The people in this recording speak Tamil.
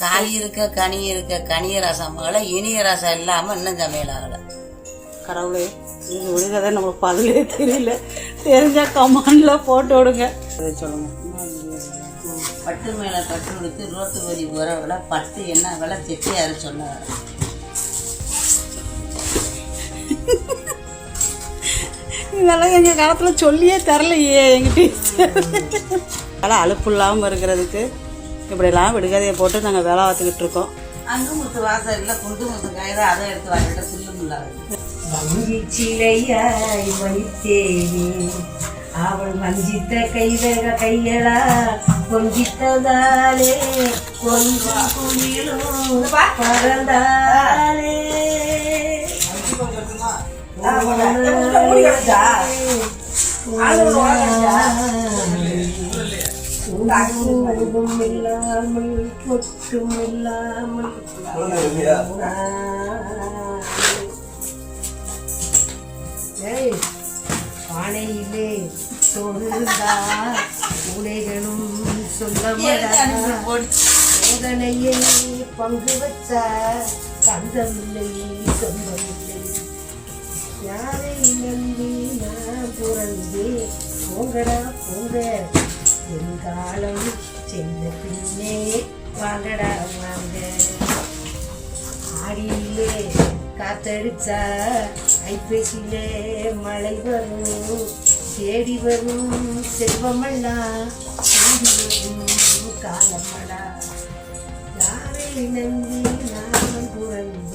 காய் இருக்க கனிய ரசம் மகளை இனிய ரசம் இல்லாமல் இன்னும் சமையல் ஆகலை. கடவுளே, இது விடுகதை நம்மளுக்கு பதிலே தெரியல. தெரிஞ்ச கமாண்டில் போட்டு விடுங்க. அதை சொல்லுங்க. பட்டு மேலே பட்டு கொடுத்து ரோட்டு வரி உர விலை பட்டு என்ன விலை செட்டியாரு சொன்னார். இதெல்லாம் எங்கள் காலத்தில் சொல்லியே தரலையே எங்கிட்ட. அதெல்லாம் அலுப்பு இல்லாமல் இருக்கிறதுக்கு இப்படிலாம் விடுகதையை போட்டு நாங்கள் வேலை பார்த்துக்கிட்டு இருக்கோம். அங்கு முத்து வாசல் இல்லை, குண்டு முத்து காய்தான், அதை எடுத்து வாங்கிட்ட சொல்லுமில்ல. வஞ்சிச்சிலையாய் வைத்தேனே அவள் வஞ்சித்த கையலா கொஞ்சித்ததாலே கொஞ்சம் குளிரும் பறந்தாலே இல்லாமல் பொட்டும் இல்லாமல் பானையிலே சொல்லுதா உடைகளும் சோதனையை பங்கு வச்ச கந்தமில்லை சொந்தமில்லை. யாரை நம்பி நான் பிறந்தே போங்கடா போங்க, என் காலம் சென்ற பின்னே வாங்கடா வாங்க. ஆடியிலே காத்தடிச்சா ஐப்பேசிலே மழை வரும், தேடி வரும் செல்வமெல்லாம் தேடி வரும் காலமடா. யாரை நம்பி நான் பிறந்தேன்